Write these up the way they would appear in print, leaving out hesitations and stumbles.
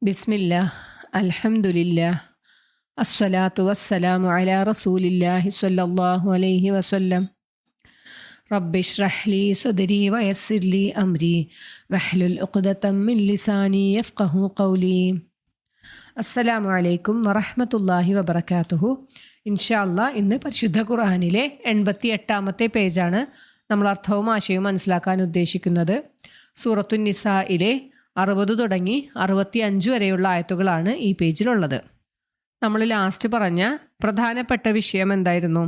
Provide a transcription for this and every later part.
ബിസ്മില്ലാ അൽഹംദുലില്ലാ അസ്സലാത്തു വസ്സലാമു അലാ റസൂലില്ലാഹി സ്വല്ലല്ലാഹു അലൈഹി വസല്ലം. റബ്ബിശ്റഹ് ലീ സദ്രി വയസ്സിർ ലീ അംരി വഹ്ലുൽ ഉഖ്ദതം മിൻ ലിസാനി യഫ്ഖഹു ഖൗലി. അസ്സലാമു അലൈക്കും വറഹ്മത്തുള്ളാഹി വബറകാതുഹു. ഇൻഷാ അല്ലാഹ് ഇന്ന് പരിശുദ്ധ ഖുർആനിലെ 88-ാമത്തെ പേജാണ് നമ്മൾ അർത്ഥവും ആശയവും മനസ്സിലാക്കാൻ ഉദ്ദേശിക്കുന്നത്. സൂറത്തുൻ നിസായിലെ 60 തുടങ്ങി 65 വരെയുള്ള ആയത്തുകളാണ് ഈ പേജിലുള്ളത്. നമ്മൾ ലാസ്റ്റ് പറഞ്ഞ പ്രധാനപ്പെട്ട വിഷയം എന്തായിരുന്നു?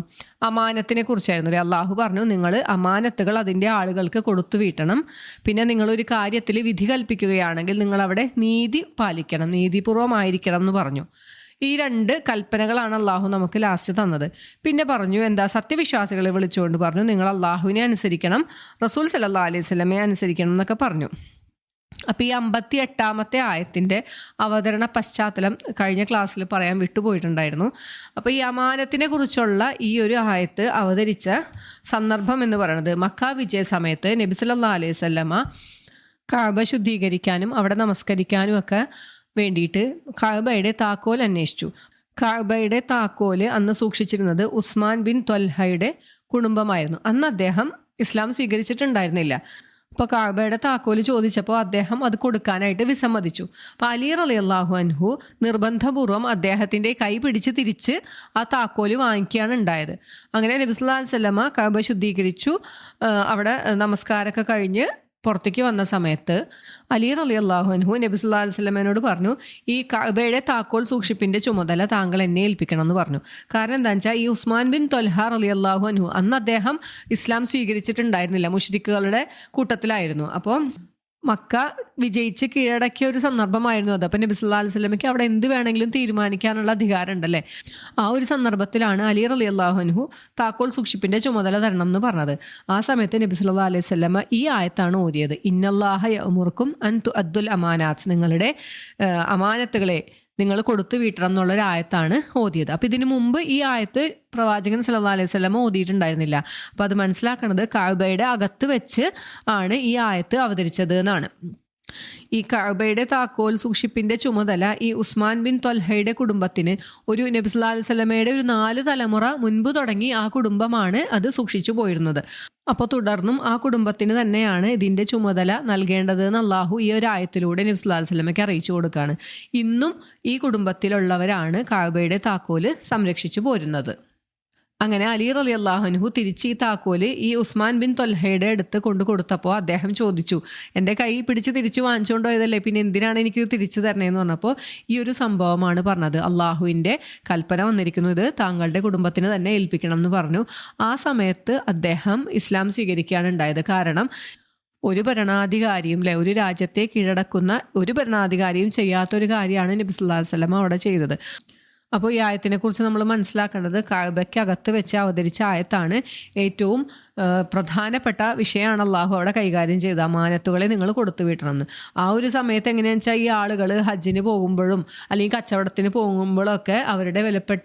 അമാനത്തിനെ കുറിച്ചായിരുന്നു. അള്ളാഹു പറഞ്ഞു, നിങ്ങൾ അമാനത്തുകൾ അതിൻ്റെ ആളുകൾക്ക് കൊടുത്തു വീട്ടണം. പിന്നെ നിങ്ങളൊരു കാര്യത്തിൽ വിധി കൽപ്പിക്കുകയാണെങ്കിൽ നിങ്ങൾ അവിടെ നീതി പാലിക്കണം, നീതിപൂർവമായിരിക്കണം എന്ന് പറഞ്ഞു. ഈ 2 കൽപ്പനകളാണ് അള്ളാഹു നമുക്ക് ലാസ്റ്റ് തന്നത്. പിന്നെ പറഞ്ഞു എന്താ? സത്യവിശ്വാസികളെ വിളിച്ചുകൊണ്ട് പറഞ്ഞു, നിങ്ങൾ അള്ളാഹുവിനെ അനുസരിക്കണം, റസൂൽ സല്ലല്ലാഹു അലൈഹി വസല്ലമയെ അനുസരിക്കണം എന്നൊക്കെ പറഞ്ഞു. അപ്പോൾ ഈ 58-ാമത്തെ ആയത്തിൻ്റെ അവതരണ പശ്ചാത്തലം കഴിഞ്ഞ ക്ലാസ്സിൽ പറയാൻ വിട്ടുപോയിട്ടുണ്ടായിരുന്നു. അപ്പോൾ ഈ അമാനത്തിനെ കുറിച്ചുള്ള ഈ ഒരു ആയത്ത് അവതരിച്ച സന്ദർഭം എന്ന് പറയുന്നത് മക്ക വിജയ സമയത്ത് നബി സല്ലല്ലാഹു അലൈഹി വസല്ലമ കഅബ ശുദ്ധീകരിക്കാനും അവിടെ നമസ്കരിക്കാനും ഒക്കെ വേണ്ടിയിട്ട് കഅബയുടെ താക്കോൽ അന്വേഷിച്ചു. കഅബയുടെ താക്കോല് അന്ന് സൂക്ഷിച്ചിരുന്നത് ഉസ്മാൻ ബിൻ ത്വൽഹയുടെ കുടുംബമായിരുന്നു. അന്ന് അദ്ദേഹം ഇസ്ലാം സ്വീകരിച്ചിട്ടുണ്ടായിരുന്നില്ല. അപ്പോൾ കഅബയുടെ താക്കോല് ചോദിച്ചപ്പോൾ അദ്ദേഹം അത് കൊടുക്കാനായിട്ട് വിസമ്മതിച്ചു. അപ്പോൾ അലി റളിയല്ലാഹു അൻഹു നിർബന്ധപൂർവ്വം അദ്ദേഹത്തിൻ്റെ കൈ പിടിച്ച് തിരിച്ച് ആ താക്കോല് വാങ്ങിക്കുകയാണ് ഉണ്ടായത്. അങ്ങനെ നബി സല്ലല്ലാഹു അലൈഹി വസല്ലമ കഅബ ശുദ്ധീകരിച്ചു. അവിടെ നമസ്കാരമൊക്കെ കഴിഞ്ഞ് പുറത്തേക്ക് വന്ന സമയത്ത് അലി റളിയല്ലാഹു അൻഹു നബി സല്ലല്ലാഹു അലൈഹി വസല്ലമയോട് പറഞ്ഞു, ഈ കഅബയുടെ താക്കോൽ സൂക്ഷിപ്പിൻ്റെ ചുമതല താങ്കൾ എന്നെ ഏൽപ്പിക്കണം എന്ന് പറഞ്ഞു. കാരണം എന്താണെന്ന് വെച്ചാൽ ഈ ഉസ്മാൻ ബിൻ ത്വൽഹ റളിയല്ലാഹു അൻഹു അന്ന് അദ്ദേഹം ഇസ്ലാം സ്വീകരിച്ചിട്ടുണ്ടായിരുന്നില്ല, മുശ്രിക്കുകളുടെ കൂട്ടത്തിലായിരുന്നു. അപ്പോൾ മക്ക വിജയിച്ച് കീഴടക്കിയ ഒരു സന്ദർഭമായിരുന്നു അത്. അപ്പം നബി സല്ലല്ലാഹു അലൈഹി വസല്ലമയ്ക്ക് അവിടെ എന്ത് വേണമെങ്കിലും തീരുമാനിക്കാനുള്ള അധികാരം ഉണ്ടല്ലേ. ആ ഒരു സന്ദർഭത്തിലാണ് അലി റളിയല്ലാഹു അൻഹു താക്കോൽ സൂക്ഷിപ്പിൻ്റെ ചുമതല തരണം എന്ന് പറഞ്ഞത്. ആ സമയത്ത് നബി സല്ലല്ലാഹു അലൈഹി വസല്ലമ ഈ ആയത്താണ് ഓതിയത്. ഇന്നല്ലാഹ യഅ്മുറുക്കും അൻ തുഅദ്ദുൽ അമാനാത്ത്, നിങ്ങളുടെ അമാനത്തുകളെ നിങ്ങൾ കൊടുത്തു വീട്ടണം എന്നുള്ളൊരു ആയത്താണ് ഓതിയത്. അപ്പോൾ ഇതിനു മുമ്പ് ഈ ആയത്ത് പ്രവാചകൻ സല്ലല്ലാഹു അലൈഹി വസല്ലമ ഓതിയിട്ടുണ്ടായിരുന്നില്ല. അപ്പോൾ അത് മനസ്സിലാക്കുന്നത് കഅബയുടെ അകത്ത് വെച്ച് ആണ് ഈ ആയത്ത് അവതരിച്ചത് എന്നാണ്. ഈ കഅബയുടെ താക്കോൽ സൂക്ഷിപ്പിൻ്റെ ചുമതല ഈ ഉസ്മാൻ ബിൻ ത്വൽഹയുടെ കുടുംബത്തിന് ഒരു നബി സല്ലല്ലാഹു അലൈഹി വസല്ലമയുടെ ഒരു 4 തലമുറ മുൻപ് തുടങ്ങി ആ കുടുംബമാണ് അത് സൂക്ഷിച്ചു പോയിരുന്നത്. അപ്പോൾ തുടർന്നും ആ കുടുംബത്തിന് തന്നെയാണ് ഇതിൻ്റെ ചുമതല നൽകേണ്ടത് എന്ന് അള്ളാഹു ഈ ഒരു ആയത്തിലൂടെ നബി സല്ലല്ലാഹു അലൈഹി വസല്ലമയ്ക്ക് അറിയിച്ചു കൊടുക്കുകയാണ്. ഇന്നും ഈ കുടുംബത്തിലുള്ളവരാണ് കഅബയുടെ താക്കോല് സംരക്ഷിച്ചു പോരുന്നത്. അങ്ങനെ അലി റളിയല്ലാഹു അൻഹു തിരിച്ച് ഈ താക്കോല് ഈ ഉസ്മാൻ ബിൻ ത്വൽഹയുടെ അടുത്ത് കൊണ്ടു കൊടുത്തപ്പോൾ അദ്ദേഹം ചോദിച്ചു, എൻ്റെ കൈ പിടിച്ച് തിരിച്ച് വാങ്ങിച്ചുകൊണ്ട് പോയതല്ലേ, പിന്നെ എന്തിനാണ് എനിക്ക് തിരിച്ചു തരണേന്ന് പറഞ്ഞപ്പോൾ ഈ ഒരു സംഭവമാണ് പറഞ്ഞത്. അള്ളാഹുവിൻ്റെ കൽപ്പന വന്നിരിക്കുന്നു, ഇത് താങ്കളുടെ കുടുംബത്തിന് തന്നെ ഏൽപ്പിക്കണം എന്ന് പറഞ്ഞു. ആ സമയത്ത് അദ്ദേഹം ഇസ്ലാം സ്വീകരിക്കുകയാണ് ഉണ്ടായത്. കാരണം ഒരു ഭരണാധികാരിയും ഒരു രാജ്യത്തെ കീഴടക്കുന്ന ഒരു ഭരണാധികാരിയും ചെയ്യാത്തൊരു കാര്യമാണ് നബി സല്ലല്ലാഹു അലൈഹി വസല്ലമ അവിടെ ചെയ്തത്. അപ്പോൾ ഈ ആയത്തിനെക്കുറിച്ച് നമ്മൾ മനസ്സിലാക്കേണ്ടത് കഅബയ്ക്കകത്ത് വെച്ച് അവതരിച്ച ആയത്താണ്. ഏറ്റവും പ്രധാനപ്പെട്ട വിഷയമാണ് അള്ളാഹു അവിടെ കൈകാര്യം ചെയ്തത്. അമാനത്തുകളെ നിങ്ങൾ കൊടുത്തു വീട്ടണമെന്ന്. ആ ഒരു സമയത്ത് എങ്ങനെയാണെന്ന് വെച്ചാൽ ഈ ആളുകൾ ഹജ്ജിന് പോകുമ്പോഴും അല്ലെങ്കിൽ കച്ചവടത്തിന് പോകുമ്പോഴൊക്കെ അവരുടെ വിലപ്പെട്ട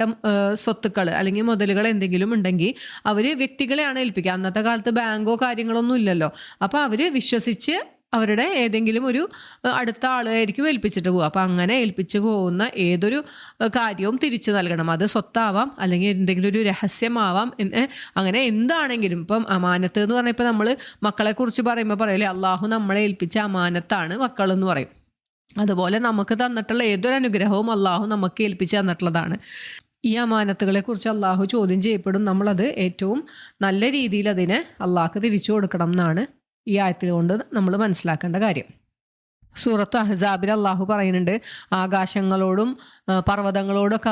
സ്വത്തുക്കൾ അല്ലെങ്കിൽ മുതലുകൾ എന്തെങ്കിലും ഉണ്ടെങ്കിൽ അവർ വ്യക്തികളെയാണ് ഏൽപ്പിക്കുക. അന്നത്തെ കാലത്ത് ബാങ്കോ കാര്യങ്ങളൊന്നും ഇല്ലല്ലോ. അപ്പോൾ അവർ വിശ്വസിച്ച് അവരുടെ ഏതെങ്കിലും ഒരു അടുത്ത ആളായിരിക്കും ഏൽപ്പിച്ചിട്ട് പോകുക. അപ്പോൾ അങ്ങനെ ഏൽപ്പിച്ചു പോകുന്ന ഏതൊരു കാര്യവും തിരിച്ചു നൽകണം. അത് സ്വത്താവാം അല്ലെങ്കിൽ എന്തെങ്കിലും ഒരു രഹസ്യമാവാം, അങ്ങനെ എന്താണെങ്കിലും. ഇപ്പം അമാനത്ത് എന്ന് പറഞ്ഞാൽ ഇപ്പം നമ്മൾ മക്കളെക്കുറിച്ച് പറയുമ്പോൾ പറയില്ലേ, അള്ളാഹു നമ്മളെ ഏൽപ്പിച്ച അമാനത്താണ് മക്കളെന്ന് പറയും. അതുപോലെ നമുക്ക് തന്നിട്ടുള്ള ഏതൊരു അനുഗ്രഹവും അള്ളാഹു നമുക്ക് ഏൽപ്പിച്ച് തന്നിട്ടുള്ളതാണ്. ഈ അമാനത്തുകളെക്കുറിച്ച് അള്ളാഹു ചോദ്യം ചെയ്യപ്പെടും. നമ്മളത് ഏറ്റവും നല്ല രീതിയിൽ അതിനെ അള്ളാഹ്ക്ക് തിരിച്ചു കൊടുക്കണം എന്നാണ് ഈ ആയത്തിൽ കൊണ്ട് നമ്മൾ മനസ്സിലാക്കേണ്ട കാര്യം. സൂറത്ത് അഹ്സാബിൽ അള്ളാഹു പറയുന്നുണ്ട്, ആകാശങ്ങളോടും പർവ്വതങ്ങളോടൊക്കെ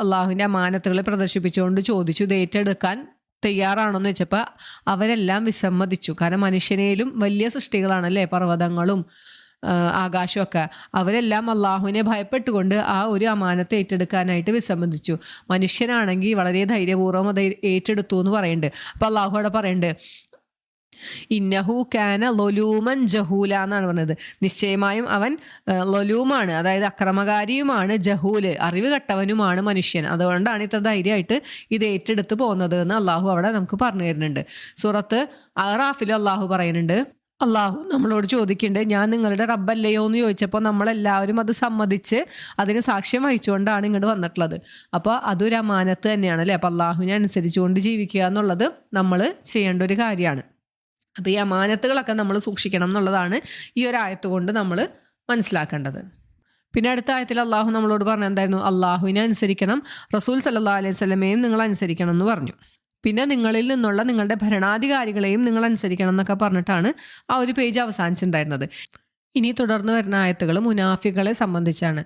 അള്ളാഹുവിൻ്റെ അമാനത്തുകളെ പ്രദർശിപ്പിച്ചുകൊണ്ട് ചോദിച്ചു, ഇത് ഏറ്റെടുക്കാൻ തയ്യാറാണോന്ന് വെച്ചപ്പോൾ അവരെല്ലാം വിസമ്മതിച്ചു. കാരണം മനുഷ്യനേലും വലിയ സൃഷ്ടികളാണല്ലേ പർവ്വതങ്ങളും ആകാശമൊക്കെ. അവരെല്ലാം അള്ളാഹുവിനെ ഭയപ്പെട്ടുകൊണ്ട് ആ ഒരു അമാനത്ത് ഏറ്റെടുക്കാനായിട്ട് വിസമ്മതിച്ചു. മനുഷ്യനാണെങ്കിൽ വളരെ ധൈര്യപൂർവ്വം അത് ഏറ്റെടുത്തു എന്ന് പറയുന്നുണ്ട്. അപ്പോൾ അള്ളാഹു അവിടെ പറയുന്നുണ്ട്, ഇന്നഹു കാന ലൊലൂമൻ ജഹൂല എന്നാണ് പറഞ്ഞത്. നിശ്ചയമായും അവൻ ലൊലൂമാണ്, അതായത് അക്രമകാരിയുമാണ്, ജഹൂല് അറിവ് കെട്ടവനുമാണ് മനുഷ്യൻ. അതുകൊണ്ടാണ് ഇത്ര ധൈര്യമായിട്ട് ഇത് ഏറ്റെടുത്ത് പോകുന്നത് എന്ന് അള്ളാഹു അവിടെ നമുക്ക് പറഞ്ഞു തരുന്നുണ്ട്. സൂറത്ത് അറാഫിൽ അള്ളാഹു പറയുന്നുണ്ട്, അള്ളാഹു നമ്മളോട് ചോദിക്കുന്നുണ്ട്, ഞാൻ നിങ്ങളുടെ റബ്ബല്ലയോ എന്ന് ചോദിച്ചപ്പോൾ നമ്മളെല്ലാവരും അത് സമ്മതിച്ച് അതിന് സാക്ഷ്യം വഹിച്ചുകൊണ്ടാണ് ഇങ്ങോട്ട് വന്നിട്ടുള്ളത്. അപ്പോൾ അതൊരു അമാനത്ത് തന്നെയാണ് അല്ലേ. അപ്പോൾ അള്ളാഹുവിനെ അനുസരിച്ചുകൊണ്ട് ജീവിക്കുക എന്നുള്ളത് നമ്മൾ ചെയ്യേണ്ട ഒരു കാര്യമാണ്. അപ്പോൾ ഈ അമാനത്തുകളൊക്കെ നമ്മൾ സൂക്ഷിക്കണം എന്നുള്ളതാണ് ഈ ഒരു ആയത്ത് കൊണ്ട് നമ്മൾ മനസ്സിലാക്കേണ്ടത്. പിന്നെ അടുത്ത ആയത്തിൽ അള്ളാഹു നമ്മളോട് പറഞ്ഞ എന്തായിരുന്നു? അള്ളാഹുവിനെ അനുസരിക്കണം, റസൂൽ സല്ലല്ലാഹു അലൈഹി വസല്ലമയെയും നിങ്ങൾ അനുസരിക്കണം എന്ന് പറഞ്ഞു. പിന്നെ നിങ്ങളിൽ നിന്നുള്ള നിങ്ങളുടെ ഭരണാധികാരികളെയും നിങ്ങൾ അനുസരിക്കണം എന്നൊക്കെ പറഞ്ഞിട്ടാണ് ആ ഒരു പേജ് അവസാനിച്ചിട്ടുണ്ടായിരുന്നത്. ഇനി തുടർന്ന് വരുന്ന ആയത്തുകൾ മുനാഫികളെ സംബന്ധിച്ചാണ്.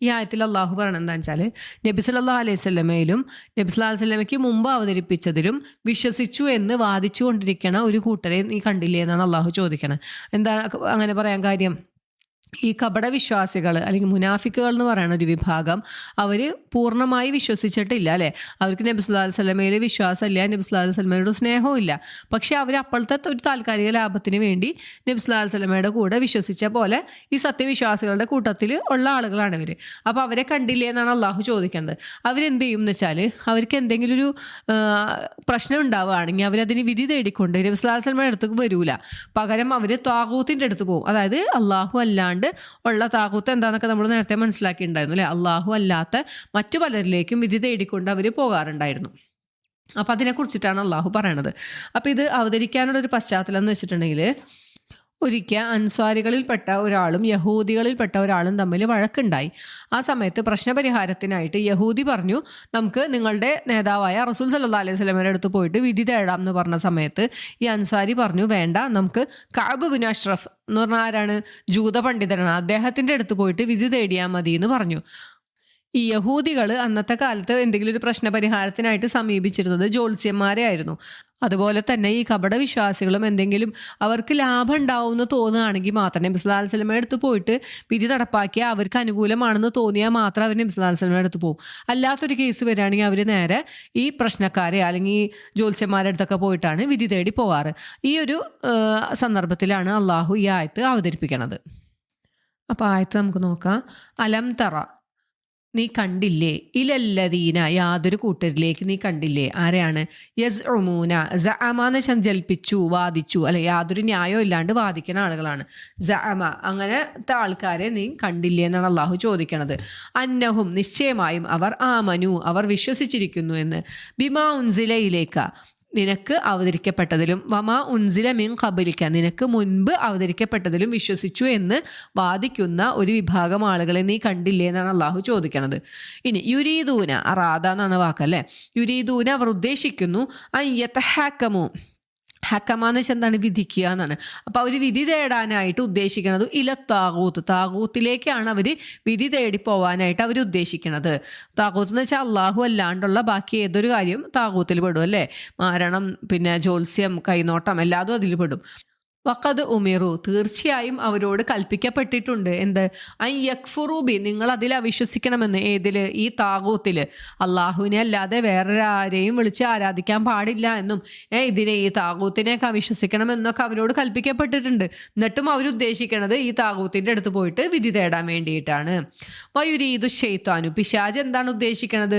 ഈ ആയത്തിൽ അള്ളാഹു പറയണത് എന്താ വെച്ചാൽ, നബി സല്ലല്ലാഹു അലൈഹി വസല്ലമയിലും നബി സല്ലല്ലാഹു അലൈഹി വസല്ലമയ്ക്ക് മുമ്പ് അവതരിപ്പിച്ചതിലും വിശ്വസിച്ചു എന്ന് വാദിച്ചു കൊണ്ടിരിക്കണ ഒരു കൂട്ടരെ നീ കണ്ടില്ലേ എന്നാണ് അള്ളാഹു ചോദിക്കണത്. എന്താ അങ്ങനെ പറയാൻ കാര്യം? ഈ കപട വിശ്വാസികൾ അല്ലെങ്കിൽ മുനാഫിക്കുകൾ എന്ന് പറയുന്ന ഒരു വിഭാഗം, അവർ പൂർണ്ണമായി വിശ്വസിച്ചിട്ടില്ല അല്ലേ. അവർക്ക് നബി സല്ലല്ലാഹു അലൈഹി വസല്ലമയിൽ വിശ്വാസമില്ല, നബി സല്ലല്ലാഹു അലൈഹി വസല്ലമയോട് സ്നേഹവും ഇല്ല. പക്ഷെ അവർ അപ്പോഴത്തെ ഒരു താൽക്കാലിക ലാഭത്തിന് വേണ്ടി നബി സല്ലല്ലാഹു അലൈഹി വസല്ലമയുടെ കൂടെ വിശ്വസിച്ച പോലെ ഈ സത്യവിശ്വാസികളുടെ കൂട്ടത്തിൽ ഉള്ള ആളുകളാണ് ഇവർ. അപ്പോൾ അവരെ കണ്ടില്ലേ എന്നാണ് അള്ളാഹു ചോദിക്കുന്നത്. അവരെന്ത് ചെയ്യും എന്ന് വെച്ചാൽ, അവർക്ക് എന്തെങ്കിലും ഒരു പ്രശ്നം ഉണ്ടാവുകയാണെങ്കിൽ അവരതിന് വിധി തേടിക്കൊണ്ട് നബി സല്ലല്ലാഹു അലൈഹി വസല്ലമയുടെ അടുത്തേക്ക് വരൂല. പകരം അവർ ത്വാഗൂത്തിൻ്റെ അടുത്ത് പോകും. അതായത് അള്ളാഹു അല്ലാണ്ട് ഉള്ള താകൂത്ത് എന്താണെന്നൊക്കെ നമ്മൾ നേരത്തെ മനസ്സിലാക്കിയിട്ടുണ്ടായിരുന്നു അല്ലേ. അള്ളാഹു അല്ലാത്ത മറ്റു പലരിലേക്കും വിധി തേടിക്കൊണ്ട് അവർ പോകാറുണ്ടായിരുന്നു. അപ്പം അതിനെക്കുറിച്ചിട്ടാണ് അള്ളാഹു പറയണത്. അപ്പം ഇത് അവതരിക്കാനുള്ളൊരു പശ്ചാത്തലം എന്ന് വെച്ചിട്ടുണ്ടെങ്കിൽ, ഒരിക്കൽ അൻസ്വാരികളിൽപ്പെട്ട ഒരാളും യഹൂദികളിൽപ്പെട്ട ഒരാളും തമ്മിൽ വഴക്കുണ്ടായി. ആ സമയത്ത് പ്രശ്നപരിഹാരത്തിനായിട്ട് യഹൂദി പറഞ്ഞു, നമുക്ക് നിങ്ങളുടെ നേതാവായ റസൂൽ സല്ലല്ലാഹു അലൈഹി വസല്ലമയുടെ അടുത്ത് പോയിട്ട് വിധി തേടാം എന്ന് പറഞ്ഞ സമയത്ത് ഈ അൻസ്വാരി പറഞ്ഞു, വേണ്ട, നമുക്ക് കഅബ് ബിൻ അഷ്റഫ് എന്ന് പറഞ്ഞാൽ ആരാണ്? ജൂത പണ്ഡിതനാണ്, അദ്ദേഹത്തിൻ്റെ അടുത്ത് പോയിട്ട് വിധി തേടിയാൽ മതി എന്ന് പറഞ്ഞു. ഈ യഹൂദികൾ അന്നത്തെ കാലത്ത് എന്തെങ്കിലും ഒരു പ്രശ്നപരിഹാരത്തിനായിട്ട് സമീപിച്ചിരുന്നത് ജ്യോത്സ്യന്മാരെ ആയിരുന്നു. അതുപോലെ തന്നെ ഈ കപട വിശ്വാസികളും എന്തെങ്കിലും അവർക്ക് ലാഭം ഉണ്ടാവും എന്ന് തോന്നുകയാണെങ്കിൽ മാത്രം നബി സല്ലല്ലാഹു അലൈഹി വസല്ലമയുടെ അടുത്ത് പോയിട്ട് വിധി നടപ്പാക്കിയാൽ അവർക്ക് അനുകൂലമാണെന്ന് തോന്നിയാൽ മാത്രം അവർ നബി സല്ലല്ലാഹു അലൈഹി വസല്ലമയുടെ അടുത്ത് പോകും. അല്ലാത്തൊരു കേസ് വരികയാണെങ്കിൽ അവർ നേരെ ഈ പ്രശ്നക്കാരെ അല്ലെങ്കിൽ ജ്യോത്സ്യന്മാരുടെ അടുത്തൊക്കെ പോയിട്ടാണ് വിധി തേടി പോവാറ്. ഈ ഒരു സന്ദർഭത്തിലാണ് അള്ളാഹു ഈ ആയത്ത് അവതരിപ്പിക്കുന്നത്. അപ്പോൾ ആയത്ത് നമുക്ക് നോക്കാം. അലം തറ, നീ കണ്ടില്ലേ, ഇലല്ലദീന, യാതൊരു കൂട്ടരിലേക്ക് നീ കണ്ടില്ലേ. ആരെയാണ്? യസ്ഉമൂന, സഅമാന്ന് സങ്കൽപ്പിച്ചു, വാദിച്ചു അല്ലെ, യാതൊരു ന്യായവും ഇല്ലാണ്ട് വാദിക്കുന്ന ആളുകളാണ് സഅമ. അങ്ങനത്തെ ആൾക്കാരെ നീ കണ്ടില്ലേ എന്നാണ് അള്ളാഹു ചോദിക്കണത്. അന്നഹും, നിശ്ചയമായും അവർ, ആമനു, അവർ വിശ്വസിച്ചിരിക്കുന്നു എന്ന്, ബിമാ ഉൻസില ഇലൈക, നിനക്ക് അവതരിക്കപ്പെട്ടതിലും, വമാ ഉൻസില മിൻ ഖബലിക, നിനക്ക് മുൻപ് അവതരിക്കപ്പെട്ടതിലും വിശ്വസിച്ചു എന്ന് വാദിക്കുന്ന ഒരു വിഭാഗം ആളുകളെ നീ കണ്ടില്ലേ എന്നാണ് അള്ളാഹു ചോദിക്കണത്. ഇനി യുരീദൂന, അറാദ എന്നാണ് വാക്കല്ലേ. യുരീദൂന, അവർ ഉദ്ദേശിക്കുന്നു, യതഹക്കമു, ഹക്കമാന്ന് വെച്ചാൽ എന്താണ്? വിധിക്കുക എന്നാണ്. അപ്പോൾ അവർ വിധി തേടാനായിട്ട് ഉദ്ദേശിക്കുന്നത് ഇല താകൂത്ത്, താകൂത്തിലേക്കാണ് അവർ വിധി തേടി പോവാനായിട്ട് അവർ ഉദ്ദേശിക്കുന്നത്. താകൂത്ത് എന്ന് വെച്ചാൽ അള്ളാഹു അല്ലാണ്ടുള്ള ബാക്കി ഏതൊരു കാര്യം താകൂത്തിൽ പെടും അല്ലേ. മാരണം, പിന്നെ ജ്യോത്സ്യം, കൈനോട്ടം, എല്ലാതും അതിൽ പെടും. വഖദ് ഉമിറു, തീർച്ചയായും അവരോട് കൽപ്പിക്കപ്പെട്ടിട്ടുണ്ട്. എന്ത്? ഐ യക്ഫുറൂബി, നിങ്ങൾ അതിൽ അവിശ്വസിക്കണമെന്ന്. ഏതിൽ? ഈ താകൂത്തിൽ. അള്ളാഹുവിനെ അല്ലാതെ വേറൊരാരെയും വിളിച്ച് ആരാധിക്കാൻ പാടില്ല എന്നും ഇതിനെ, ഈ താകൂത്തിനെയൊക്കെ അവിശ്വസിക്കണമെന്നൊക്കെ അവരോട് കൽപ്പിക്കപ്പെട്ടിട്ടുണ്ട്. എന്നിട്ടും അവരുദ്ദേശിക്കണത് ഈ താകൂത്തിൻ്റെ അടുത്ത് പോയിട്ട് വിധി തേടാൻ വേണ്ടിയിട്ടാണ്. വയുരീദു ശൈത്വാനു, പിശാച് എന്താണ് ഉദ്ദേശിക്കണത്?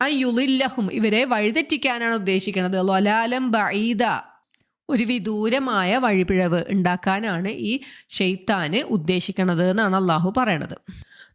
അയ്യുളില്ലഹും, ഇവരെ വഴിതെറ്റിക്കാനാണ് ഉദ്ദേശിക്കണത്. ലലാലം ബഈദ, ഒരു വിദൂരമായ വഴിപിഴവ് ഉണ്ടാക്കാനാണ് ഈ ഷെയ്ത്താന് ഉദ്ദേശിക്കണത് എന്നാണ് അള്ളാഹു പറയണത്.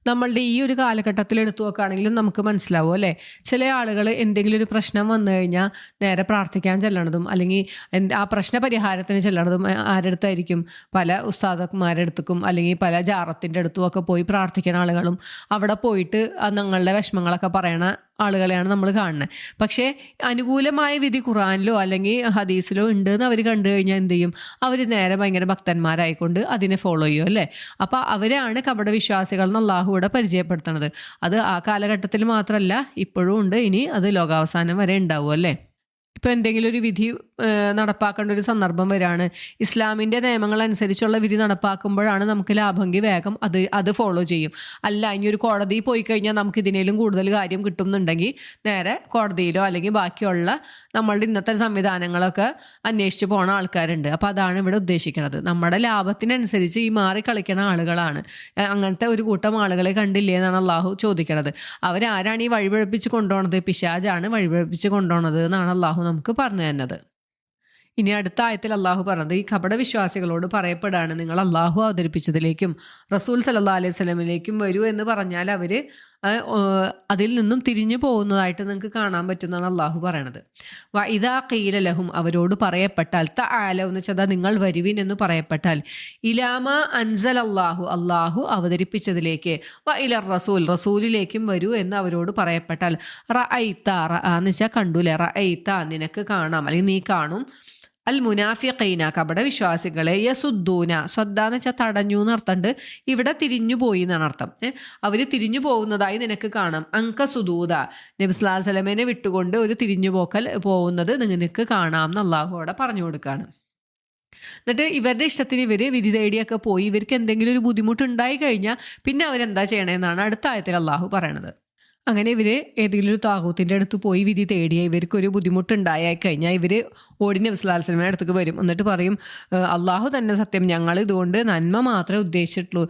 നമ്മളുടെ ഈ ഒരു കാലഘട്ടത്തിൽ എടുത്തു നോക്കുകയാണെങ്കിലും നമുക്ക് മനസ്സിലാവും അല്ലേ. ചില ആളുകൾ എന്തെങ്കിലും ഒരു പ്രശ്നം വന്നു കഴിഞ്ഞാൽ നേരെ പ്രാർത്ഥിക്കാൻ ചെല്ലണതും അല്ലെങ്കിൽ ആ പ്രശ്ന പരിഹാരത്തിന് ചെല്ലണതും ആരുടെ അടുത്തായിരിക്കും? പല ഉസ്താദന്മാരുടെ അടുത്തേക്കും അല്ലെങ്കിൽ പല ജാറത്തിൻ്റെ അടുത്തും ഒക്കെ പോയി പ്രാർത്ഥിക്കുന്ന ആളുകളും അവിടെ പോയിട്ട് ഞങ്ങളുടെ വിഷമങ്ങളൊക്കെ പറയണ ആളുകളെയാണ് നമ്മൾ കാണുന്നത്. പക്ഷേ അനുകൂലമായ വിധി ഖുറാനിലോ അല്ലെങ്കിൽ ഹദീസിലോ ഉണ്ട് എന്ന് അവർ കണ്ടു കഴിഞ്ഞാൽ എന്ത് ചെയ്യും? അവർ നേരെ ഭയങ്കര ഭക്തന്മാരായിക്കൊണ്ട് അതിനെ ഫോളോ ചെയ്യും അല്ലേ. അപ്പോൾ അവരാണ് കപട വിശ്വാസികൾ എന്ന് അള്ളാഹുവിടെ പരിചയപ്പെടുത്തുന്നത്. അത് ആ കാലഘട്ടത്തിൽ മാത്രമല്ല, ഇപ്പോഴും ഉണ്ട്, ഇനി അത് ലോകാവസാനം വരെ ഉണ്ടാവും അല്ലേ. ഇപ്പോൾ എന്തെങ്കിലും ഒരു വിധി നടപ്പാക്കേണ്ട ഒരു സന്ദർഭം വരികയാണ്, ഇസ്ലാമിൻ്റെ നിയമങ്ങൾ അനുസരിച്ചുള്ള വിധി നടപ്പാക്കുമ്പോഴാണ് നമുക്ക് ലാഭമെങ്കിൽ വേഗം അത് ഫോളോ ചെയ്യും. അല്ല, ഇനി ഒരു കോടതിയിൽ പോയി കഴിഞ്ഞാൽ നമുക്ക് ഇതിനേലും കൂടുതൽ കാര്യം കിട്ടുന്നുണ്ടെങ്കിൽ നേരെ കോടതിയിലോ അല്ലെങ്കിൽ ബാക്കിയുള്ള നമ്മളുടെ ഇന്നത്തെ സംവിധാനങ്ങളൊക്കെ അന്വേഷിച്ച് പോണ ആൾക്കാരുണ്ട്. അപ്പോൾ അതാണ് ഇവിടെ ഉദ്ദേശിക്കുന്നത്. നമ്മുടെ ലാഭത്തിനനുസരിച്ച് ഈ മാറി കളിക്കുന്ന ആളുകളാണ്. അങ്ങനത്തെ ഒരു കൂട്ടം ആളുകളെ കണ്ടില്ലേ എന്നാണ് അള്ളാഹു ചോദിക്കണത്. അവരാരാണ് ഈ വഴിപിഴപ്പിച്ച് കൊണ്ടുപോണത്? പിശാചാണ് വഴിപിഴപ്പിച്ച് കൊണ്ടുപോണത് എന്നാണ് അള്ളാഹു നമുക്ക് പറഞ്ഞു തന്നത്. ഇനി അടുത്ത ആയത്തിൽ അള്ളാഹു പറഞ്ഞത് ഈ കപട വിശ്വാസികളോട് പറയപ്പെടാണ്, നിങ്ങൾ അള്ളാഹു അവതരിപ്പിച്ചതിലേക്കും റസൂൽ സല്ലല്ലാഹു അലൈഹി വസല്ലമയിലേക്കും വരൂ എന്ന് പറഞ്ഞാൽ അവർ അതിൽ നിന്നും തിരിഞ്ഞു പോകുന്നതായിട്ട് നിങ്ങൾക്ക് കാണാൻ പറ്റുന്നതാണ് അള്ളാഹു പറയണത്. ഇദാ ഖീല ലഹും, അവരോട് പറയപ്പെട്ടാൽ, തആലൗ എന്ന് വെച്ചാൽ നിങ്ങൾ വരുവിൻ എന്ന് പറയപ്പെട്ടാൽ, ഇലാമ അൻസൽ അള്ളാഹു, അള്ളാഹു അവതരിപ്പിച്ചതിലേക്ക്, ഇലർ റസൂൽ, റസൂലിലേക്കും വരൂ എന്ന് അവരോട് പറയപ്പെട്ടാൽ, റഅയ്ത, എന്ന് വെച്ചാൽ കണ്ടുല്ലേ, റഅയ്ത നിനക്ക് കാണാം അല്ലെങ്കിൽ നീ കാണും, അൽ മുനാഫിഖീന കപട വിശ്വാസികളെ, യസുദ്ദൂന, സ്വദ്ദ എന്ന് വെച്ചാൽ തടഞ്ഞു എന്നർത്ഥമുണ്ട്, ഇവിടെ തിരിഞ്ഞു പോയി എന്നാണ് അർത്ഥം. അവർ തിരിഞ്ഞു പോകുന്നതായി നിനക്ക് കാണാം. അങ്ക സുദൂദ, നബി സല്ലല്ലാഹു അലൈഹി വസല്ലമയെ വിട്ടുകൊണ്ട് ഒരു തിരിഞ്ഞു പോക്കൽ പോകുന്നത് നിനക്ക് കാണാം എന്ന് അള്ളാഹു അവിടെ പറഞ്ഞു കൊടുക്കുകയാണ്. എന്നിട്ട് ഇവരുടെ ഇഷ്ടത്തിന് ഇവർ വിധി തേടിയൊക്കെ പോയി ഇവർക്ക് എന്തെങ്കിലും ഒരു ബുദ്ധിമുട്ടുണ്ടായി കഴിഞ്ഞാൽ പിന്നെ അവരെന്താ ചെയ്യണമെന്നാണ് അടുത്ത ആയത്തിൽ അള്ളാഹു പറയണത്. അങ്ങനെ ഇവർ ഏതെങ്കിലും ഒരു താകൂത്തിൻ്റെ അടുത്ത് പോയി വിധി തേടിയ ഇവർക്കൊരു ബുദ്ധിമുട്ടുണ്ടായി കഴിഞ്ഞാൽ ഇവർ ഓടി നബി സല്ലല്ലാഹു അലൈഹി വസല്ലമയുടെ അടുത്തേക്ക് വരും. എന്നിട്ട് പറയും, അള്ളാഹു തന്നെ സത്യം, ഞങ്ങൾ ഇതുകൊണ്ട് നന്മ മാത്രമേ ഉദ്ദേശിച്ചിട്ടുള്ളൂ,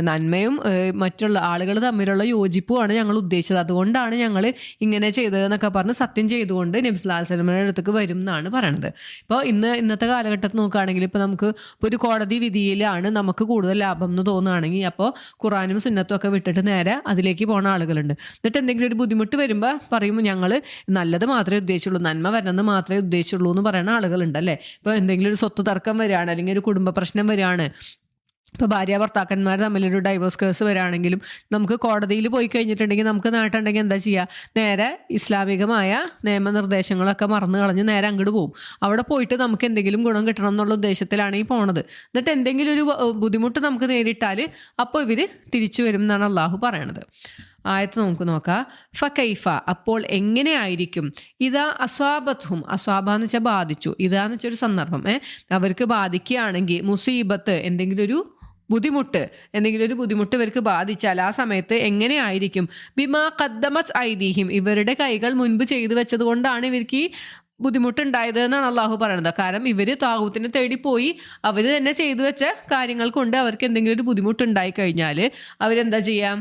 നന്മയും മറ്റുള്ള ആളുകൾ തമ്മിലുള്ള യോജിപ്പുമാണ് ഞങ്ങൾ ഉദ്ദേശിച്ചത്, അതുകൊണ്ടാണ് ഞങ്ങൾ ഇങ്ങനെ ചെയ്തതെന്നൊക്കെ പറഞ്ഞ് സത്യം ചെയ്തുകൊണ്ട് നബി സല്ലല്ലാഹു അലൈഹി വസല്ലമയുടെ അടുത്തേക്ക് വരും എന്നാണ് പറയണത്. ഇപ്പോൾ ഇന്നത്തെ കാലഘട്ടത്തിൽ നോക്കുകയാണെങ്കിൽ ഇപ്പോൾ നമുക്ക് ഒരു കോടതി വിധിയിലാണ് നമുക്ക് കൂടുതൽ ലാഭം എന്ന് തോന്നുകയാണെങ്കിൽ അപ്പോൾ ഖുറാനും സുന്നത്തും ഒക്കെ വിട്ടിട്ട് നേരെ അതിലേക്ക് പോകുന്ന ആളുകളുണ്ട്. എന്നിട്ട് എന്തെങ്കിലും ഒരു ബുദ്ധിമുട്ട് വരുമ്പോൾ പറയും, ഞങ്ങൾ നല്ലത് മാത്രമേ ഉദ്ദേശിച്ചുള്ളൂ, നന്മ വരണമെന്ന് മാത്രമേ ഉദ്ദേശിച്ചുള്ളൂ എന്ന് പറയുന്ന ആളുകളുണ്ട് അല്ലേ. ഇപ്പോൾ എന്തെങ്കിലും ഒരു സ്വത്ത് തർക്കം വരികയാണ് അല്ലെങ്കിൽ ഒരു കുടുംബ പ്രശ്നം വരികയാണ്, ഇപ്പോൾ ഭാര്യ ഭർത്താക്കന്മാർ തമ്മിലൊരു ഡൈവോഴ്സ് കേസ് വരികയാണെങ്കിലും നമുക്ക് കോടതിയിൽ പോയി കഴിഞ്ഞിട്ടുണ്ടെങ്കിൽ നമുക്ക് നേട്ടമുണ്ടെങ്കിൽ എന്താ ചെയ്യുക, നേരെ ഇസ്ലാമികമായ നിയമനിർദ്ദേശങ്ങളൊക്കെ മറന്നു കളഞ്ഞ് നേരെ അങ്ങോട്ട് പോകും. അവിടെ പോയിട്ട് നമുക്ക് എന്തെങ്കിലും ഗുണം കിട്ടണം എന്നുള്ള ഉദ്ദേശത്തിലാണ് ഈ പോണത്. എന്നിട്ട് എന്തെങ്കിലും ഒരു ബുദ്ധിമുട്ട് നമുക്ക് നേരിട്ടാൽ അപ്പോൾ ഇവർ തിരിച്ചു വരും എന്നാണ് അള്ളാഹു പറയണത്. ആയത്ത് നമുക്ക് നോക്കാം. ഫകൈഫ, അപ്പോൾ എങ്ങനെയായിരിക്കും, ഇതാ അസ്വാബത്ഹും, അസ്വാബ എന്ന് വെച്ചാൽ ബാധിച്ചു, ഇതാന്ന് വെച്ചൊരു സന്ദർഭം, അവർക്ക് ബാധിക്കുകയാണെങ്കിൽ, മുസീബത്ത് എന്തെങ്കിലും ഒരു ബുദ്ധിമുട്ട് ഇവർക്ക് ബാധിച്ചാൽ ആ സമയത്ത് എങ്ങനെയായിരിക്കും, ബിമാ ഖദ്ദമത് ഐദീഹിം, ഇവരുടെ കൈകൾ മുൻപ് ചെയ്തു വെച്ചത് കൊണ്ടാണ് ഇവർക്ക് ഈ ബുദ്ധിമുട്ടുണ്ടായത് എന്നാണ് അള്ളാഹു പറയുന്നത്. കാരണം ഇവർ താകൂത്തിനെ തേടി പോയി അവർ തന്നെ ചെയ്തു വെച്ച കാര്യങ്ങൾ കൊണ്ട് അവർക്ക് എന്തെങ്കിലും ഒരു ബുദ്ധിമുട്ടുണ്ടായി കഴിഞ്ഞാൽ അവരെന്താ ചെയ്യാം,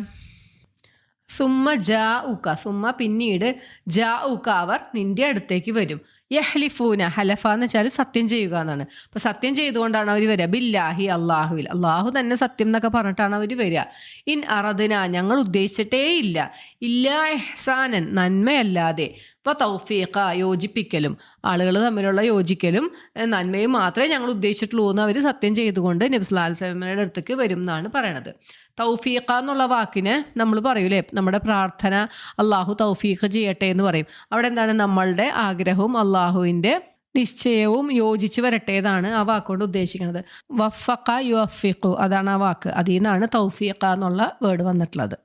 സുമ്മ ജാ ഉക്ക, സുമ്മ പിന്നീട് ജാ ഉക്ക, അവർ നിന്റെ അടുത്തേക്ക് വരും. യഹ്ലിഫൂന, ഹലഫ എന്ന് വെച്ചാൽ സത്യം ചെയ്യുക എന്നാണ്. അപ്പോൾ സത്യം ചെയ്തുകൊണ്ടാണ് അവർ വരിക. ബില്ലാഹി, അള്ളാഹുവിൽ, അള്ളാഹു തന്നെ സത്യം എന്നൊക്കെ പറഞ്ഞിട്ടാണ് അവർ വരിക. ഇൻ അറദ്ന, ഞങ്ങൾ ഉദ്ദേശിച്ചിട്ടേ ഇല്ല, ഇല്ലാ ഇഹ്സാനൻ, നന്മയല്ലാതെ, തൗഫീഖ, യോജിപ്പിക്കലും, ആളുകൾ തമ്മിലുള്ള യോജിക്കലും നന്മയും മാത്രമേ ഞങ്ങൾ ഉദ്ദേശിച്ചിട്ടുള്ളൂ എന്ന് അവർ സത്യം ചെയ്തുകൊണ്ട് നബി സല്ലല്ലാഹു അലൈഹി വസല്ലമയുടെ അടുത്തേക്ക് വരും എന്നാണ് പറയണത്. തൗഫീഖ എന്നുള്ള വാക്കിന് നമ്മൾ പറയൂലേ, നമ്മുടെ പ്രാർത്ഥന അള്ളാഹു തൗഫീഖ് ചെയ്യട്ടെ എന്ന് പറയും. അവിടെ എന്താണ്, നമ്മളുടെ ആഗ്രഹവും അള്ളാഹുവിൻ്റെ നിശ്ചയവും യോജിച്ച് വരട്ടേതാണ് ആ വാക്കുകൊണ്ട് ഉദ്ദേശിക്കുന്നത്. വഫഖ യുവഫിഖു, അതാണ് ആ വാക്ക്, അതിൽ നിന്നാണ് തൗഫീഖ എന്നുള്ള വേർഡ് വന്നിട്ടുള്ളത്.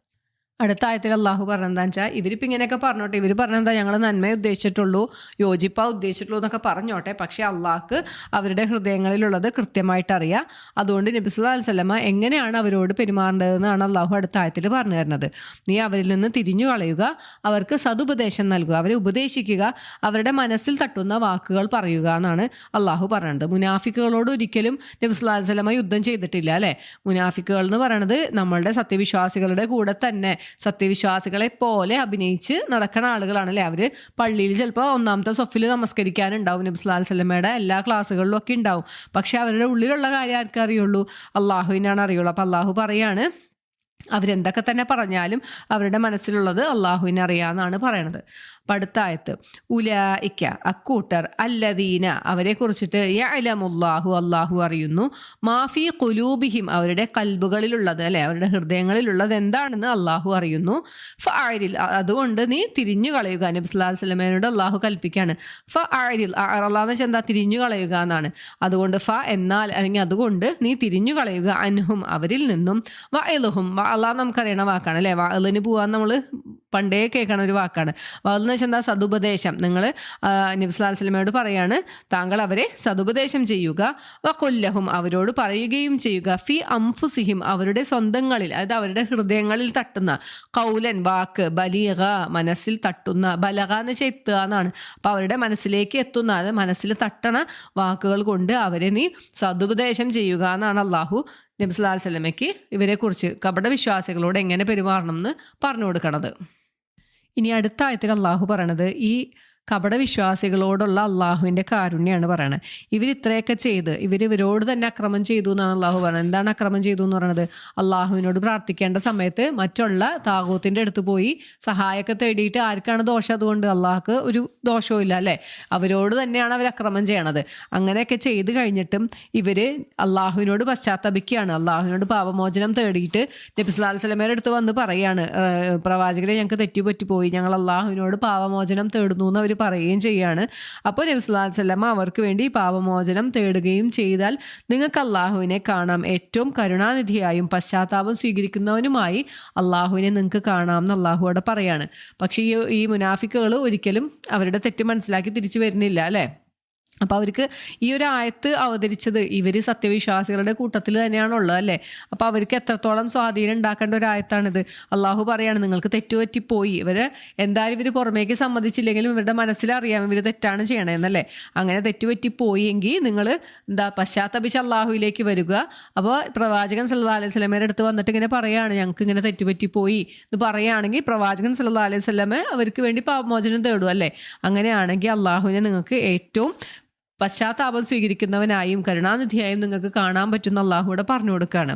അടുത്ത ആയത്തിൽ അള്ളാഹു പറഞ്ഞെന്താണെന്ന് വെച്ചാൽ, ഇവരിപ്പോൾ ഇങ്ങനെയൊക്കെ പറഞ്ഞോട്ടെ, ഇവർ പറഞ്ഞെന്താ, ഞങ്ങൾ നന്മയെ ഉദ്ദേശിച്ചിട്ടുള്ളൂ, യോജിപ്പാ ഉദ്ദേശിച്ചിട്ടുള്ളൂ എന്നൊക്കെ പറഞ്ഞോട്ടെ, പക്ഷേ അള്ളാഹ്ക്ക് അവരുടെ ഹൃദയങ്ങളിലുള്ളത് കൃത്യമായിട്ട് അറിയാം. അതുകൊണ്ട് നബി സല്ലല്ലാഹു അലൈഹി വസല്ലമ എങ്ങനെയാണ് അവരോട് പെരുമാറേണ്ടതെന്നാണ് അള്ളാഹു അടുത്ത ആയത്തിൽ പറഞ്ഞു തരുന്നത്. നീ അവരിൽ നിന്ന് തിരിഞ്ഞു കളയുക, അവർക്ക് സതുപദേശം നൽകുക, അവരെ ഉപദേശിക്കുക, അവരുടെ മനസ്സിൽ തട്ടുന്ന വാക്കുകൾ പറയുക എന്നാണ് അള്ളാഹു പറയുന്നത്. മുനാഫിക്കുകളോട് ഒരിക്കലും നബി സല്ലല്ലാഹു അലൈഹി വസല്ലമ യുദ്ധം ചെയ്തിട്ടില്ല അല്ലേ. മുനാഫിക്കുകൾ എന്ന് പറയുന്നത് നമ്മളുടെ സത്യവിശ്വാസികളുടെ കൂടെ തന്നെ സത്യവിശ്വാസികളെ പോലെ അഭിനയിച്ച് നടക്കുന്ന ആളുകളാണല്ലേ. അവർ പള്ളിയിൽ ചിലപ്പോൾ ഒന്നാമത്തെ സൊഫിൽ നമസ്കരിക്കാനുണ്ടാവും, നബി സല്ലല്ലാഹു അലൈഹി വസല്ലമയുടെ എല്ലാ ക്ലാസ്സുകളിലും ഒക്കെ ഉണ്ടാവും. പക്ഷെ അവരുടെ ഉള്ളിലുള്ള കാര്യം ആർക്കും അറിയുള്ളൂ, അള്ളാഹുവിനാണ് അറിയുള്ളൂ. അപ്പോൾ അള്ളാഹു പറയാണ്, അവരെന്തൊക്കെ തന്നെ പറഞ്ഞാലും അവരുടെ മനസ്സിലുള്ളത് അള്ളാഹുവിനെ അറിയാമെന്നാണ് പറയണത്. അടുത്ത ആയത്ത്, ഉലായിക്ക, അക്കൂട്ടർ, അല്ലദീന, അവരെ കുറിച്ചിട്ട്, യഅലമുല്ലാഹു, അള്ളാഹു അറിയുന്നു, മാഫി ഖുലൂബിഹിം, അവരുടെ കൽബുകളിലുള്ളത് അല്ലെ, അവരുടെ ഹൃദയങ്ങളിലുള്ളത് എന്താണെന്ന് അള്ളാഹു അറിയുന്നു. ഫഅരിൽ, അതുകൊണ്ട് നീ തിരിഞ്ഞു കളയുക. നബി സല്ലല്ലാഹു അലൈഹി വസല്ലമയോട് അള്ളാഹു കൽപ്പിക്കുകയാണ്. ഫഅരിൽ, അറല്ലാന്ന് വെച്ചാൽ എന്താ, തിരിഞ്ഞു കളയുക എന്നാണ്. അതുകൊണ്ട് എന്നാൽ, അല്ലെങ്കിൽ അതുകൊണ്ട് നീ തിരിഞ്ഞു കളയുക, അൻഹും, അവരിൽ നിന്നും, വഅലുഹും, അള്ളാഹ് നമുക്കറിയണ വാക്കാണ് അല്ലേ. വഅലിന് പോകാൻ നമ്മൾ പണ്ടേ കേൾക്കണ ഒരു വാക്കാണ്. വഅലെന്ന് വെച്ചാൽ എന്താ, സതുപദേശം. നിങ്ങൾ നബി സല്ലല്ലാഹു അലൈഹി വസല്ലമയോട് പറയാണ്, താങ്കൾ അവരെ സതുപദേശം ചെയ്യുക. വഖുല്ലഹും, അവരോട് പറയുകയും ചെയ്യുക. ഫി അംഫുസിഹിം, അവരുടെ സ്വന്തങ്ങളിൽ, അതായത് അവരുടെ ഹൃദയങ്ങളിൽ തട്ടുന്ന, ഖൗലൻ, വാക്ക്, ബലീഗ, മനസ്സിൽ തട്ടുന്ന, ബലഗ എന്ന് വെച്ചാൽ എത്തുക എന്നാണ്. അപ്പോൾ അവരുടെ മനസ്സിലേക്ക് എത്തുന്ന, അത് മനസ്സിൽ തട്ടണ വാക്കുകൾ കൊണ്ട് അവരെ നീ സതുപദേശം ചെയ്യുക എന്നാണ് അള്ളാഹു നബി സല്ലല്ലാഹു അലൈഹി വസല്ലമയ്ക്ക് ഇവരെക്കുറിച്ച് കപട വിശ്വാസികളോട് എങ്ങനെ പെരുമാറണം എന്ന് പറഞ്ഞു കൊടുക്കണത്. ഇനി അടുത്ത ആയത്തിൽ അള്ളാഹു പറയണത്, ഈ കപട വിശ്വാസികളോടുള്ള അള്ളാഹുവിൻ്റെ കാരുണ്യമാണ് പറയണത്. ഇവരിത്രയൊക്കെ ചെയ്ത് ഇവരോട് തന്നെ അക്രമം ചെയ്തു എന്നാണ് അള്ളാഹു പറയുന്നത്. എന്താണ് അക്രമം ചെയ്തു എന്ന് പറയുന്നത്? അള്ളാഹുവിനോട് പ്രാർത്ഥിക്കേണ്ട സമയത്ത് മറ്റുള്ള താകൂത്തിൻ്റെ അടുത്ത് പോയി സഹായമൊക്കെ തേടിയിട്ട് ആർക്കാണ് ദോഷം? അതുകൊണ്ട് അള്ളാഹ്ക്ക് ഒരു ദോഷവും ഇല്ല അല്ലേ? അവരോട് തന്നെയാണ് അവർ അക്രമം ചെയ്യണത്. അങ്ങനെയൊക്കെ ചെയ്ത് കഴിഞ്ഞിട്ടും ഇവർ അള്ളാഹുവിനോട് പശ്ചാത്തപിക്കുകയാണ്. അള്ളാഹുവിനോട് പാപമോചനം തേടിയിട്ട് നബി സല്ലല്ലാഹു അലൈഹി വസല്ലമയുടെ അടുത്ത് വന്ന് പറയാണ്, പ്രവാചകരെ ഞങ്ങൾക്ക് തെറ്റുപറ്റിപ്പോയി, ഞങ്ങൾ അള്ളാഹുവിനോട് പാപമോചനം തേടുന്നു എന്ന് അവർ പറയുകയും ചെയ്യാണ്. അപ്പോൾ നബി സല്ലല്ലാഹു അലൈഹി വസല്ലമ അവർക്ക് വേണ്ടി പാപമോചനം തേടുകയും ചെയ്താൽ നിങ്ങൾക്ക് അള്ളാഹുവിനെ കാണാം, ഏറ്റവും കരുണാനിധിയായും പശ്ചാത്താപം സ്വീകരിക്കുന്നവനുമായി അള്ളാഹുവിനെ നിങ്ങൾക്ക് കാണാം എന്ന് അള്ളാഹുവോടെ പറയാണ്. പക്ഷേ ഈ മുനാഫിക്കുകൾ ഒരിക്കലും അവരുടെ തെറ്റ് മനസ്സിലാക്കി തിരിച്ചു വരുന്നില്ല അല്ലേ? അപ്പോൾ അവർക്ക് ഈ ഒരു ആയത്ത് അവതരിച്ചത് ഇവർ സത്യവിശ്വാസികളുടെ കൂട്ടത്തിൽ തന്നെയാണുള്ളത് അല്ലേ? അപ്പോൾ അവർക്ക് എത്രത്തോളം സ്വാധീനം ഉണ്ടാക്കേണ്ട ഒരു ആയത്താണിത്. അള്ളാഹു പറയാണ്, നിങ്ങൾക്ക് തെറ്റുപറ്റിപ്പോയി. എന്തായാലും ഇവർ പുറമേക്ക് സമ്മതിച്ചില്ലെങ്കിലും ഇവരുടെ മനസ്സിലറിയാം ഇവർ തെറ്റാണ് ചെയ്യണമെന്നല്ലേ. അങ്ങനെ തെറ്റുപറ്റിപ്പോയി എങ്കിൽ നിങ്ങൾ പശ്ചാത്തപിച്ച് അള്ളാഹുവിലേക്ക് വരിക. അപ്പോൾ പ്രവാചകൻ സല്ലല്ലാഹു അലൈഹി വസല്ലമയുടെ അടുത്ത് വന്നിട്ട് ഇങ്ങനെ പറയുകയാണ്, ഞങ്ങൾക്ക് ഇങ്ങനെ തെറ്റുപറ്റിപ്പോയി എന്ന് പറയുകയാണെങ്കിൽ പ്രവാചകൻ സല്ലല്ലാഹു അലൈഹി വസല്ലമ അവർക്ക് വേണ്ടി പാപമോചനം തേടും അല്ലേ? അങ്ങനെയാണെങ്കിൽ അള്ളാഹുവിനെ നിങ്ങൾക്ക് ഏറ്റവും പശ്ചാത്താപം സ്വീകരിക്കുന്നവനായും കരുണാനിധിയായും നിങ്ങൾക്ക് കാണാൻ പറ്റുന്ന അള്ളാഹുവിടെ പറഞ്ഞു കൊടുക്കുകയാണ്.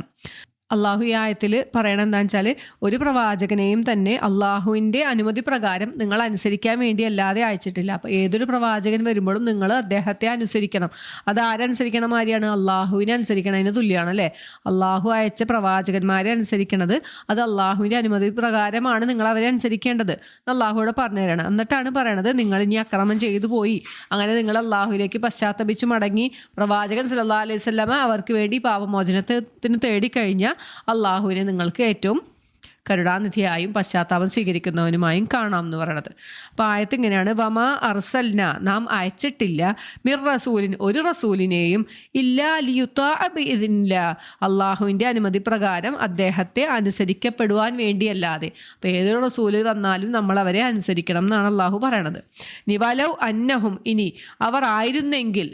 അള്ളാഹു ഈ ആയത്തിൽ പറയണത് എന്താണെന്ന് വെച്ചാൽ, ഒരു പ്രവാചകനെയും തന്നെ അള്ളാഹുവിൻ്റെ അനുമതി പ്രകാരം നിങ്ങൾ അനുസരിക്കാൻ വേണ്ടി അല്ലാതെ അയച്ചിട്ടില്ല. അപ്പോൾ ഏതൊരു പ്രവാചകൻ വരുമ്പോഴും നിങ്ങൾ അദ്ദേഹത്തെ അനുസരിക്കണം. അത് ആരനുസരിക്കണം? ആരെയാണ്? അള്ളാഹുവിനെ അനുസരിക്കണം. അതിന് തുല്യമാണ് അല്ലേ? അള്ളാഹു അയച്ച പ്രവാചകന്മാരെ അനുസരിക്കണത് അത് അള്ളാഹുവിൻ്റെ അനുമതി പ്രകാരമാണ് നിങ്ങൾ അവരെ അനുസരിക്കേണ്ടത്. അള്ളാഹുവിടെ പറഞ്ഞു തരണം. എന്നിട്ടാണ് പറയണത്, നിങ്ങൾ ഇനി അക്രമം ചെയ്തു പോയി, അങ്ങനെ നിങ്ങൾ അള്ളാഹുവിലേക്ക് പശ്ചാത്തപിച്ച് മടങ്ങി പ്രവാചകൻ സല്ലല്ലാഹു അലൈഹി വസല്ലമ അവർക്ക് വേണ്ടി പാപമോചനത്തിന് തേടിക്കഴിഞ്ഞാൽ അള്ളാഹുവിനെ നിങ്ങൾക്ക് ഏറ്റവും കരുണാനിധിയായും പശ്ചാത്താപം സ്വീകരിക്കുന്നവനുമായും കാണാം എന്ന് പറയണത്. അപ്പോൾ ആയത്ത് ഇങ്ങനെയാണ്, വമാ അർസൽന, നാം അയച്ചിട്ടില്ല, മിർ റസൂലിൻ, ഒരു റസൂലിനെയും, ഇല്ലാ ലിയുത്താഅ ബിഇദ്നില്ലാ, അള്ളാഹുവിൻ്റെ അനുമതി പ്രകാരം അദ്ദേഹത്തെ അനുസരിക്കപ്പെടുവാൻ വേണ്ടിയല്ലാതെ. അപ്പോൾ ഏതൊരു റസൂല് വന്നാലും നമ്മൾ അവരെ അനുസരിക്കണം എന്നാണ് അള്ളാഹു പറയണത്. നിവലൗ അന്നഹും, ഇനി അവർ ആയിരുന്നെങ്കിൽ,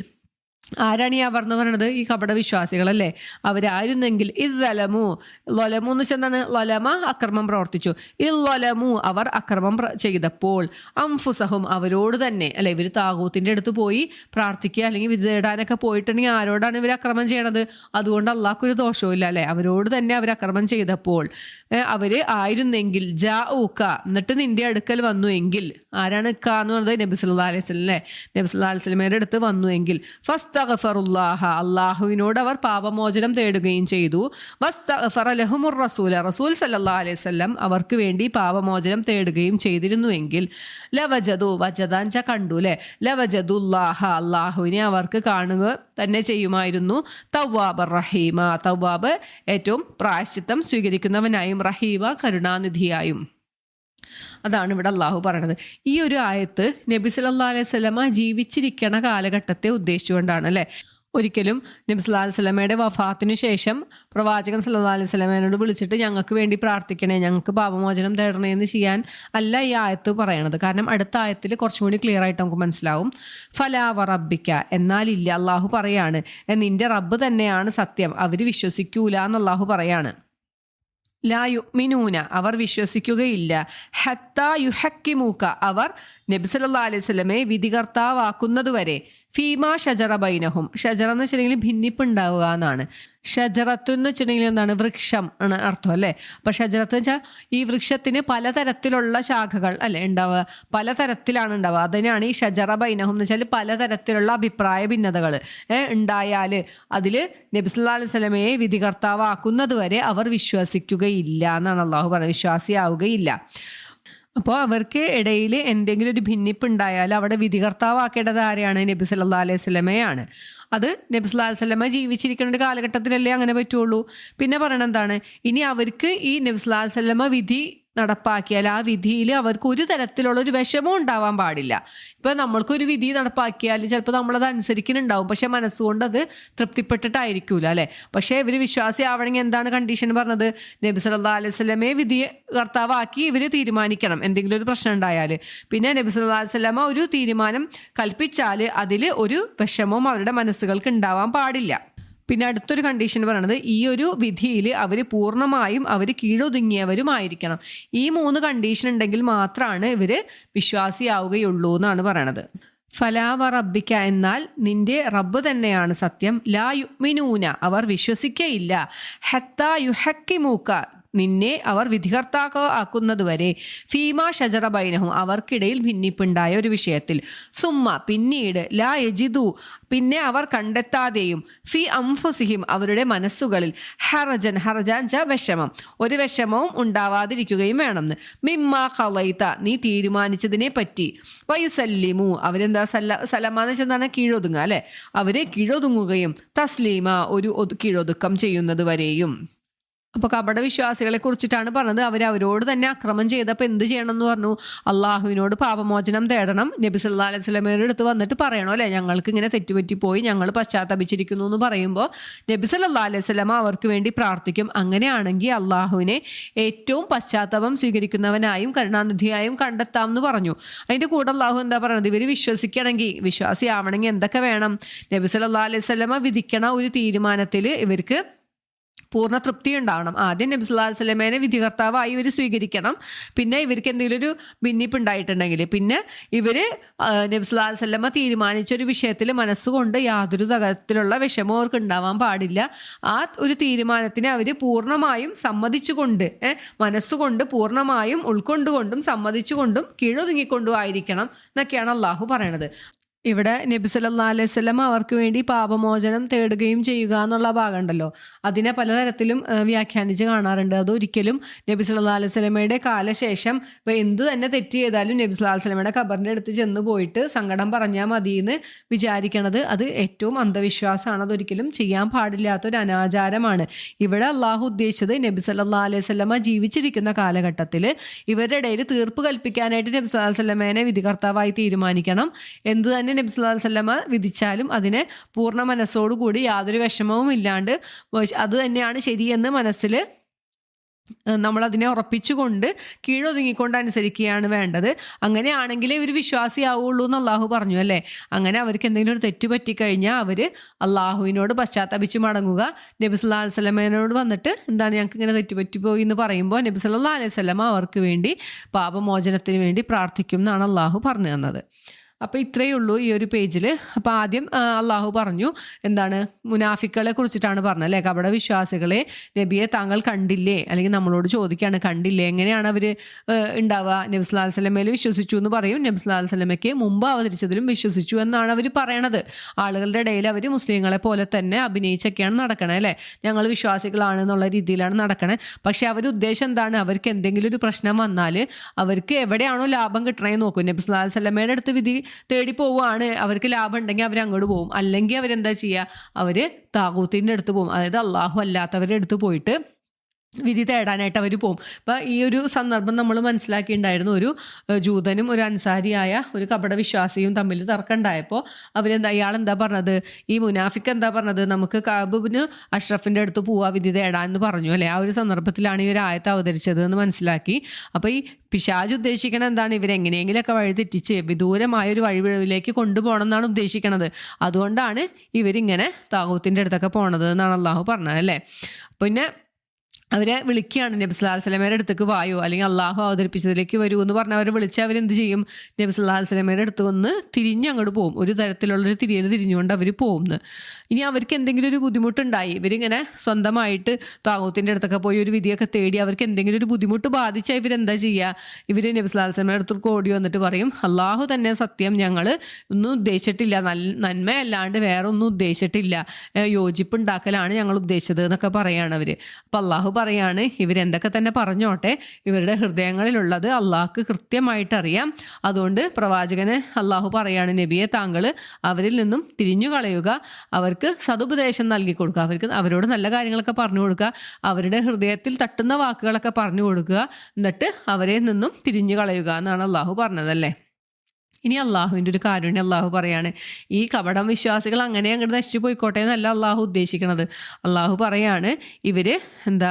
ആരാണ് ഈ അവർ എന്ന് പറയുന്നത്? ഈ കപട വിശ്വാസികളല്ലേ. അവരായിരുന്നെങ്കിൽ ലൊലമു എന്ന് വെച്ചാൽ എന്താണ്? ലൊലമ, അക്രമം പ്രവർത്തിച്ചു. ലൊലമു, അവർ അക്രമം ചെയ്തപ്പോൾ, അംഫുസഹും, അവരോട് തന്നെ അല്ലെ. ഇവർ താകൂത്തിൻ്റെ അടുത്ത് പോയി പ്രാർത്ഥിക്കുക അല്ലെങ്കിൽ വിധി തേടാനൊക്കെ പോയിട്ടുണ്ടെങ്കിൽ ആരോടാണ് ഇവർ അക്രമം ചെയ്യണത്? അതുകൊണ്ട് അള്ളാഹ്ക്കൊരു ദോഷവും ഇല്ല അല്ലേ. അവരോട് തന്നെ അവർ അക്രമം ചെയ്തപ്പോൾ അവർ ആയിരുന്നെങ്കിൽ ജാഊക, എന്നിട്ട് നിന്റെ അടുക്കൽ വന്നു എങ്കിൽ, ആരാണ് ക എന്ന് പറയുന്നത്? നബി സല്ലല്ലാഹു അലൈഹി വസല്ലം അല്ലേ. നബി സല്ലല്ലാഹു അലൈഹി വസല്ലമയുടെ അടുത്ത് വന്നു എങ്കിൽ, ഫസ്തഗ്ഫറുല്ലാഹ, അള്ളാഹുവിനോട് അവർ പാപമോചനം തേടുകയും ചെയ്തു. വസ്തഗ്ഫറ ലഹുമുർ റസൂൽ, റസൂൽ സല്ലല്ലാഹു അലൈഹി വസല്ലം അവർക്ക് വേണ്ടി പാപമോചനം തേടുകയും ചെയ്തിരുന്നുവെങ്കിൽ, ലവജദു, വജദാൻച കണ്ടു അല്ലേ, ലവജദുല്ലാഹ, അള്ളാഹുവിനെ അവർക്ക് കാണുക തന്നെ ചെയ്യുമായിരുന്നു. തവ്വാബ് റഹീമ, തവ്വാബ് ഏറ്റവും പ്രായശ്ചിത്തം സ്വീകരിക്കുന്നവനായും, റഹീമ കരുണാനിധിയായും. അതാണ് ഇവിടെ അള്ളാഹു പറയണത്. ഈ ഒരു ആയത്ത് നബി സല്ലല്ലാഹു അലൈഹി വസല്ലമ ജീവിച്ചിരിക്കണ കാലഘട്ടത്തെ ഉദ്ദേശിച്ചുകൊണ്ടാണ് അല്ലേ. ഒരിക്കലും നബി സല്ലല്ലാഹു അലൈഹി വസല്ലമയുടെ വഫാത്തിന് ശേഷം പ്രവാചകൻ സല്ലല്ലാഹു അലൈഹി വസല്ലമയോട് വിളിച്ചിട്ട് ഞങ്ങൾക്ക് വേണ്ടി പ്രാർത്ഥിക്കണേ, ഞങ്ങൾക്ക് പാപമോചനം തേടണേ എന്ന് ചെയ്യാൻ അല്ല ഈ ആയത്ത് പറയണത്. കാരണം അടുത്ത ആയത്തിൽ കുറച്ചും കൂടി ക്ലിയർ ആയിട്ട് നമുക്ക് മനസ്സിലാവും. ഫലാ വറബ്ബിക, എന്നാലില്ല, അള്ളാഹു പറയാണ്, നിന്റെ റബ്ബ് തന്നെയാണ് സത്യം, അവർ വിശ്വസിക്കൂല എന്ന് അള്ളാഹു പറയാണ്. ലാ യുഅ്മിനൂന, അവർ വിശ്വസിക്കുകയില്ല. ഹത്താ യുഹക്കിമൂക, അവർ നബി സല്ലല്ലാഹു അലൈഹി വസല്ലമയെ വിധികർത്താവാക്കുന്നതുവരെ. ഫീമാ ഷജറ ബൈനഹും, ഷജറ എന്ന് വെച്ചിട്ടുണ്ടെങ്കിൽ ഭിന്നിപ്പ് ഉണ്ടാവുക എന്നാണ്. ഷജറത്തു എന്ന് വെച്ചിട്ടുണ്ടെങ്കിൽ എന്താണ്? വൃക്ഷം ആണ് അർത്ഥം അല്ലേ. അപ്പം ഷജറത്ത് വെച്ചാൽ ഈ വൃക്ഷത്തിന് പലതരത്തിലുള്ള ശാഖകൾ അല്ലേ ഉണ്ടാവുക, പലതരത്തിലാണ് ഉണ്ടാവുക. അതിനാണ് ഈ ഷജറ ബൈനഹും എന്ന് വെച്ചാൽ പലതരത്തിലുള്ള അഭിപ്രായ ഭിന്നതകൾ ഉണ്ടായാൽ അതിൽ നബി സല്ലല്ലാഹു അലൈഹി വസല്ലമയെ വിധികർത്താവാക്കുന്നത് വരെ അവർ വിശ്വസിക്കുകയില്ല എന്നാണ് അള്ളാഹു പറയുന്നത്, വിശ്വാസിയാവുകയില്ല. അപ്പോൾ അവർക്ക് ഇടയിൽ എന്തെങ്കിലും ഒരു ഭിന്നിപ്പ് ഉണ്ടായാൽ അവിടെ വിധികർത്താവാക്കേണ്ടത് ആരെയാണ്? നബി സല്ലല്ലാഹു അലൈഹി വസല്ലമയാണ്. അത് നബി സല്ലല്ലാഹു അലൈഹി വസല്ലമ ജീവിച്ചിരിക്കുന്ന ഒരു കാലഘട്ടത്തിലല്ലേ അങ്ങനെ പറ്റുള്ളൂ. പിന്നെ പറയണത് എന്താണ്? ഇനി അവർക്ക് ഈ നബി സല്ലല്ലാഹു അലൈഹി വസല്ലമ വിധി നടപ്പാക്കിയാൽ ആ വിധിയിൽ അവർക്ക് ഒരു തരത്തിലുള്ള ഒരു വിഷമം ഉണ്ടാവാൻ പാടില്ല. ഇപ്പം നമ്മൾക്കൊരു വിധി നടപ്പാക്കിയാൽ ചിലപ്പോൾ നമ്മളത് അനുസരിക്കുന്നുണ്ടാവും, പക്ഷെ മനസ്സുകൊണ്ട് അത് തൃപ്തിപ്പെട്ടിട്ടായിരിക്കൂല അല്ലേ. പക്ഷേ ഇവർ വിശ്വാസി ആവണമെങ്കിൽ എന്താണ് കണ്ടീഷൻ പറഞ്ഞത്? നബി സല്ലല്ലാഹു അലൈഹി വസല്ലമയെ വിധി കർത്താവാക്കി ഇവർ തീരുമാനിക്കണം എന്തെങ്കിലും ഒരു പ്രശ്നം ഉണ്ടായാൽ. പിന്നെ നബി സല്ലല്ലാഹു അലൈഹി വസല്ലമ ഒരു തീരുമാനം കൽപ്പിച്ചാൽ അതിൽ ഒരു വിഷമവും അവരുടെ മനസ്സുകൾക്ക് ഉണ്ടാവാൻ പാടില്ല. പിന്നെ അടുത്തൊരു കണ്ടീഷൻ പറയണത് ഈ ഒരു വിധിയിൽ അവർ പൂർണ്ണമായും അവർ കീഴൊതുങ്ങിയവരുമായിരിക്കണം. ഈ 3 കണ്ടീഷൻ ഉണ്ടെങ്കിൽ മാത്രമാണ് ഇവർ വിശ്വാസിയാവുകയുള്ളൂ എന്നാണ് പറയണത്. ഫലാവ റബ്ബിക്ക, എന്നാൽ നിന്റെ റബ്ബ് തന്നെയാണ് സത്യം. ലാ യുഅ്മിനൂന, അവർ വിശ്വസിക്കയില്ല. ഹത്താ യുഹക്കിമൂക, നിന്നെ അവർ വിധികർത്താക്കളാക്കുന്നതുവരെ. ഫീമാ ഷജറ ബൈനഹും, അവർക്കിടയിൽ ഭിന്നിപ്പുണ്ടായ ഒരു വിഷയത്തിൽ. സുമ്മ, പിന്നീട്. ലാ യജിദു, പിന്നെ അവർ കണ്ടെത്താതെയും. ഫി അംഫുസിഹിം, അവരുടെ മനസ്സുകളിൽ. ഹറജാൻ ച, വിഷമം, ഒരു വിഷമവും ഉണ്ടാവാതിരിക്കുകയും വേണമെന്ന്. മിമ്മാ ഖളൈത, നീ തീരുമാനിച്ചതിനെ പറ്റി. വയുസല്ലിമു, അവരെന്താ സലമാന്ന് വെച്ചാൽ എന്താണ്? കീഴൊതുങ്ങുക അല്ലെ. അവരെ കീഴൊതുങ്ങുകയും. തസ്ലീമ, ഒരു കീഴൊതുക്കം ചെയ്യുന്നത് വരെയും. അപ്പോൾ കപടവിശ്വാസികളെ കുറിച്ചിട്ടാണ് പറഞ്ഞത്. അവരോട് തന്നെ അക്രമം ചെയ്തപ്പോൾ എന്ത് ചെയ്യണം എന്ന് പറഞ്ഞു? അള്ളാഹുവിനോട് പാപമോചനം തേടണം. നബി സല്ലല്ലാഹു അലൈഹി വസല്ലമയുടെ അടുത്ത് വന്നിട്ട് പറയണോ അല്ലേ, ഞങ്ങൾക്ക് ഇങ്ങനെ തെറ്റുപറ്റിപ്പോയി, ഞങ്ങൾ പശ്ചാത്തപിച്ചിരിക്കുന്നു എന്ന് പറയുമ്പോൾ നബി സല്ലല്ലാഹു അലൈഹി വസല്ലമ അവർക്ക് വേണ്ടി പ്രാർത്ഥിക്കും. അങ്ങനെയാണെങ്കിൽ അള്ളാഹുവിനെ ഏറ്റവും പശ്ചാത്തപം സ്വീകരിക്കുന്നവനായും കരുണാനിധിയായും കണ്ടെത്താം എന്ന് പറഞ്ഞു. അതിൻ്റെ കൂടെ അള്ളാഹു എന്താ പറയുന്നത്? ഇവർ വിശ്വസിക്കണമെങ്കിൽ, വിശ്വാസിയാവണമെങ്കിൽ എന്തൊക്കെ വേണം? നബി സല്ലല്ലാഹു അലൈഹി വസല്ലമ വിധിക്കണ ഒരു തീരുമാനത്തിൽ ഇവർക്ക് പൂർണ്ണ തൃപ്തി ഉണ്ടാവണം. ആദ്യം നബി സല്ലല്ലാഹു അലൈഹി വസല്ലമയെ വിധികർത്താവായി ഇവർ സ്വീകരിക്കണം. പിന്നെ ഇവർക്ക് എന്തെങ്കിലും ഒരു ഭിന്നിപ്പ് ഉണ്ടായിട്ടുണ്ടെങ്കിൽ, പിന്നെ ഇവർ നബി സല്ലല്ലാഹു അലൈഹി വസല്ലമ തീരുമാനിച്ചൊരു വിഷയത്തിൽ മനസ്സുകൊണ്ട് യാതൊരു തരത്തിലുള്ള വിഷമവും അവർക്ക് ഉണ്ടാവാൻ പാടില്ല. ആ ഒരു തീരുമാനത്തിന് അവർ പൂർണ്ണമായും സമ്മതിച്ചുകൊണ്ട്, മനസ്സുകൊണ്ട് പൂർണ്ണമായും ഉൾക്കൊണ്ടുകൊണ്ടും സമ്മതിച്ചുകൊണ്ടും കീഴൊതുങ്ങിക്കൊണ്ടും ആയിരിക്കണം എന്നൊക്കെയാണ് അള്ളാഹു പറയണത്. ഇവിടെ നബി സല്ലല്ലാഹു അലൈഹി വസല്ലം അവർക്ക് വേണ്ടി പാപമോചനം തേടുകയും ചെയ്യുക എന്നുള്ള ഭാഗം ഉണ്ടല്ലോ, അതിനെ പലതരത്തിലും വ്യാഖ്യാനിച്ച് കാണാറുണ്ട്. അതൊരിക്കലും നബി സല്ലല്ലാഹു അലൈഹി വസല്ലമയുടെ കാലശേഷം എന്ത് തന്നെ തെറ്റ് ചെയ്താലും നബി സല്ലല്ലാഹു അലൈഹി വസല്ലമയുടെ ഖബറിൻ്റെ അടുത്ത് ചെന്ന് പോയിട്ട് സങ്കടം പറഞ്ഞാൽ മതി എന്ന് വിചാരിക്കണത് അത് ഏറ്റവും അന്ധവിശ്വാസമാണ്. അതൊരിക്കലും ചെയ്യാൻ പാടില്ലാത്തൊരു അനാചാരമാണ്. ഇവിടെ അള്ളാഹു ഉദ്ദേശിച്ചത് നബി സല്ലല്ലാഹു അലൈഹി വസല്ലമ ജീവിച്ചിരിക്കുന്ന കാലഘട്ടത്തിൽ ഇവരുടെ ഇടയിൽ തീർപ്പ് കൽപ്പിക്കാനായിട്ട് നബി സല്ലല്ലാഹു അലൈഹി വസല്ലമയെ വിധികർത്താവായി തീരുമാനിക്കണം. എന്ത് തന്നെ നബി സല്ലല്ലാഹു അലൈഹി വസല്ലമ വിധിച്ചാലും അതിനെ പൂർണ്ണ മനസ്സോടുകൂടി യാതൊരു വിഷമവും ഇല്ലാണ്ട് അത് തന്നെയാണ് ശരിയെന്ന് മനസ്സിൽ നമ്മളതിനെ ഉറപ്പിച്ചുകൊണ്ട് കീഴൊതുങ്ങിക്കൊണ്ട് അനുസരിക്കുകയാണ് വേണ്ടത്. അങ്ങനെയാണെങ്കിലേ ഒരു വിശ്വാസിയാവുള്ളൂ എന്ന് അള്ളാഹു പറഞ്ഞു അല്ലേ. അങ്ങനെ അവർക്ക് എന്തെങ്കിലും ഒരു തെറ്റ് പറ്റിക്കഴിഞ്ഞാൽ അവർ അള്ളാഹുവിനോട് പശ്ചാത്തപിച്ച് മടങ്ങുക. നബി സല്ലല്ലാഹു അലൈഹി വസല്ലമയോട് വന്നിട്ട് എന്താണ് ഞങ്ങൾക്ക് ഇങ്ങനെ തെറ്റുപറ്റിപ്പോയി എന്ന് പറയുമ്പോൾ നബി സല്ലല്ലാഹു അലൈഹി വസല്ലമ അവർക്ക് വേണ്ടി പാപമോചനത്തിന് വേണ്ടി പ്രാർത്ഥിക്കും എന്നാണ് അള്ളാഹു പറഞ്ഞു തന്നത്. അപ്പോൾ ഇത്രയേ ഉള്ളൂ ഈ ഒരു പേജിൽ. അപ്പോൾ ആദ്യം അള്ളാഹു പറഞ്ഞു എന്താണ്? മുനാഫിക്കുകളെ കുറിച്ചിട്ടാണ് പറഞ്ഞത് അല്ലേ. കപട വിശ്വാസികളെ നബിയെ താങ്കൾ കണ്ടില്ലേ, അല്ലെങ്കിൽ നമ്മളോട് ചോദിക്കുകയാണ് കണ്ടില്ലേ, എങ്ങനെയാണ് അവർ ഉണ്ടാവുക? നബി സല്ലല്ലാഹു അലൈഹി വസല്ലമയിൽ വിശ്വസിച്ചു എന്ന് പറയും. നബി സല്ലല്ലാഹു അലൈഹി വസല്ലമയ്ക്ക് മുമ്പ് അവതരിച്ചതിലും വിശ്വസിച്ചു എന്നാണ് അവർ പറയണത്. ആളുകളുടെ ഇടയിൽ അവർ മുസ്ലിങ്ങളെ പോലെ തന്നെ അഭിനയിച്ചൊക്കെയാണ് നടക്കണത് അല്ലേ. ഞങ്ങൾ വിശ്വാസികളാണെന്നുള്ള രീതിയിലാണ് നടക്കണത്. പക്ഷെ അവരുടെ ഉദ്ദേശം എന്താണ്? അവർക്ക് എന്തെങ്കിലും ഒരു പ്രശ്നം വന്നാൽ അവർക്ക് എവിടെയാണോ ലാഭം കിട്ടണമെന്ന് നോക്കും. നബി സല്ലല്ലാഹു അലൈഹി വസല്ലമയുടെ അടുത്ത് വിധി തേടി പോവുകയാണ്, അവർക്ക് ലാഭം ഉണ്ടെങ്കിൽ അവർ അങ്ങോട്ട് പോകും. അല്ലെങ്കിൽ അവരെന്താ ചെയ്യുക? അവർ താഗൂത്തിൻ്റെ അടുത്ത് പോകും. അതായത് അള്ളാഹു അല്ലാത്തവരുടെ അടുത്ത് പോയിട്ട് വിധി തേടാനായിട്ട് അവർ പോകും. അപ്പോൾ ഈ ഒരു സന്ദർഭം നമ്മൾ മനസ്സിലാക്കിയിട്ടുണ്ടായിരുന്നു. ഒരു ജൂതനും ഒരു അൻസാരിയായ ഒരു കപട വിശ്വാസിയും തമ്മിൽ തർക്കമുണ്ടായപ്പോൾ ഇയാളെന്താ പറഞ്ഞത്? ഈ മുനാഫിക്ക് എന്താ പറഞ്ഞത്? നമുക്ക് കഅബിന് അഷ്റഫിൻ്റെ അടുത്ത് പോവാ വിധി തേടാൻ എന്ന് പറഞ്ഞു അല്ലേ. ആ ഒരു സന്ദർഭത്തിലാണ് ഈ ഒരു ആയത്ത് അവതരിച്ചത് എന്ന് മനസ്സിലാക്കി. അപ്പോൾ ഈ പിശാച് ഉദ്ദേശിക്കണത് എന്താണ്? ഇവരെങ്ങനെയെങ്കിലുമൊക്കെ വഴി തെറ്റിച്ച് വിദൂരമായ ഒരു വഴിവിലേക്ക് കൊണ്ടുപോകണം എന്നാണ് ഉദ്ദേശിക്കണത്. അതുകൊണ്ടാണ് ഇവരിങ്ങനെ താഗൂത്തിൻ്റെ അടുത്തൊക്കെ പോണത് എന്നാണ് അള്ളാഹു പറഞ്ഞത് അല്ലേ. പിന്നെ അവരെ വിളിക്കുകയാണ്, നബി സല്ലല്ലാഹു അലൈഹി വസല്ലമയുടെ അടുത്തേക്ക് വായോ, അല്ലെങ്കിൽ അള്ളാഹു അവതരിപ്പിച്ചതിലേക്ക് വരൂ എന്ന് പറഞ്ഞ് അവരെ വിളിച്ച് അവരെന്ത് ചെയ്യും? നബി സല്ലല്ലാഹു അലൈഹി വസല്ലമയുടെ അടുത്ത് വന്ന് തിരിഞ്ഞ് അങ്ങോട്ട് പോകും. ഒരു തരത്തിലുള്ളൊരു തിരിയൽ തിരിഞ്ഞുകൊണ്ട് അവർ പോകുന്നു. ഇനി അവർക്ക് എന്തെങ്കിലും ഒരു ബുദ്ധിമുട്ടുണ്ടായി, ഇവരിങ്ങനെ സ്വന്തമായിട്ട് താഗൂത്തിൻ്റെ അടുത്തൊക്കെ പോയി ഒരു വിധിയൊക്കെ തേടി അവർക്ക് എന്തെങ്കിലും ഒരു ബുദ്ധിമുട്ട് ബാധിച്ചാൽ ഇവരെന്താ ചെയ്യുക? ഇവർ നബി സല്ലല്ലാഹു അലൈഹി വസല്ലമയുടെ അടുത്ത് ഓടി വന്നിട്ട് പറയും, അള്ളാഹു തന്നെ സത്യം, ഞങ്ങൾ ഒന്നും ഉദ്ദേശിച്ചിട്ടില്ല, നന്മയല്ലാണ്ട് വേറെ ഒന്നും ഉദ്ദേശിച്ചിട്ടില്ല, യോജിപ്പുണ്ടാക്കലാണ് ഞങ്ങൾ ഉദ്ദേശിച്ചത് എന്നൊക്കെ പറയുകയാണ് അവർ. അപ്പം അള്ളാഹു പറയാണ്, ഇവരെന്തൊക്കെ തന്നെ പറഞ്ഞോട്ടെ, ഇവരുടെ ഹൃദയങ്ങളിലുള്ളത് അള്ളാഹ്ക്ക് കൃത്യമായിട്ട് അറിയാം. അതുകൊണ്ട് പ്രവാചകന് അള്ളാഹു പറയാണ്, നബിയെ താങ്കൾ അവരിൽ നിന്നും തിരിഞ്ഞു കളയുക, അവർക്ക് സതുപദേശം നൽകി കൊടുക്കുക, അവരോട് നല്ല കാര്യങ്ങളൊക്കെ പറഞ്ഞു കൊടുക്കുക, അവരുടെ ഹൃദയത്തിൽ തട്ടുന്ന വാക്കുകളൊക്കെ പറഞ്ഞു കൊടുക്കുക, എന്നിട്ട് അവരെ നിന്നും തിരിഞ്ഞു കളയുക എന്നാണ് അള്ളാഹു പറഞ്ഞതല്ലേ. ഇനി അള്ളാഹുവിൻ്റെ ഒരു കാരുണ്യം അള്ളാഹു പറയാണ്, ഈ കപടം വിശ്വാസികൾ അങ്ങനെ അങ്ങോട്ട് നശിച്ചു പോയിക്കോട്ടെ എന്നല്ല അള്ളാഹു ഉദ്ദേശിക്കണത്. അള്ളാഹു പറയാണ്, ഇവർ എന്താ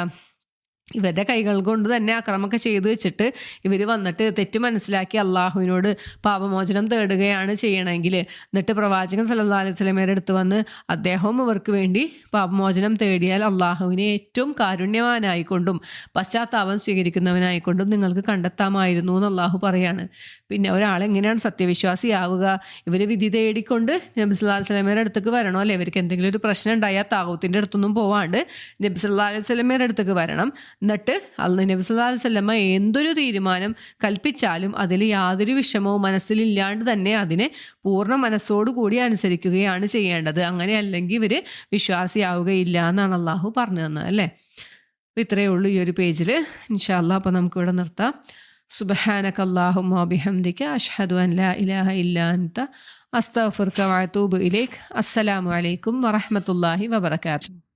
ഇവരുടെ കൈകൾ കൊണ്ട് തന്നെ അക്രമമൊക്കെ ചെയ്ത് വെച്ചിട്ട് ഇവർ വന്നിട്ട് തെറ്റ് മനസ്സിലാക്കി അള്ളാഹുവിനോട് പാപമോചനം തേടുകയാണ് ചെയ്യണമെങ്കിൽ, എന്നിട്ട് പ്രവാചകൻ സല്ലല്ലാഹു അലൈഹി വസല്ലമയുടെ അടുത്ത് വന്ന് അദ്ദേഹവും ഇവർക്ക് വേണ്ടി പാപമോചനം തേടിയാൽ അള്ളാഹുവിനെ ഏറ്റവും കാരുണ്യവാനായിക്കൊണ്ടും പശ്ചാത്താപം സ്വീകരിക്കുന്നവനായിക്കൊണ്ടും നിങ്ങൾക്ക് കണ്ടെത്താമായിരുന്നു എന്ന് അള്ളാഹു പറയാണ്. പിന്നെ ഒരാളെങ്ങനെയാണ് സത്യവിശ്വാസിയാവുക? ഇവർ വിധി തേടിക്കൊണ്ട് നബി സല്ലല്ലാഹു അലൈഹി വസല്ലമയുടെ അടുത്തേക്ക് വരണോ അല്ലേ? ഇവർക്ക് എന്തെങ്കിലും ഒരു പ്രശ്നം ഉണ്ടായാൽ താഗൂത്തിൻ്റെ അടുത്തൊന്നും പോവാണ്ട് നബി സല്ലല്ലാഹു അലൈഹി വസല്ലമയുടെ അടുത്തേക്ക് വരണം. എന്നിട്ട് നബി സല്ലല്ലാഹു അലൈഹി വസല്ലമ എന്തൊരു തീരുമാനം കൽപ്പിച്ചാലും അതിൽ യാതൊരു വിഷമവും മനസ്സിലില്ലാണ്ട് തന്നെ അതിനെ പൂർണ്ണ മനസ്സോടുകൂടി അനുസരിക്കുകയാണ് ചെയ്യേണ്ടത്. അങ്ങനെ അല്ലെങ്കിൽ ഇവർ വിശ്വാസിയാവുകയില്ല എന്നാണ് അള്ളാഹു പറഞ്ഞു തന്നത് അല്ലേ. അപ്പോൾ ഇത്രയേ ഉള്ളൂ ഈ ഒരു പേജിൽ. ഇൻഷാ അല്ലാഹ് അപ്പോൾ നമുക്കിവിടെ നിർത്താം. സുബ്ഹാനക അല്ലാഹുമ്മ വബിഹംദിക അഷ്ഹദു അൻ ലാ ഇലാഹ ഇല്ലാ അൻത അസ്തഗ്ഫിറുക വഅതൂബു ഇലൈക്. അസ്സലാമു അലൈക്കും വറഹ്മത്തുള്ളാഹി വബറകാതുഹു.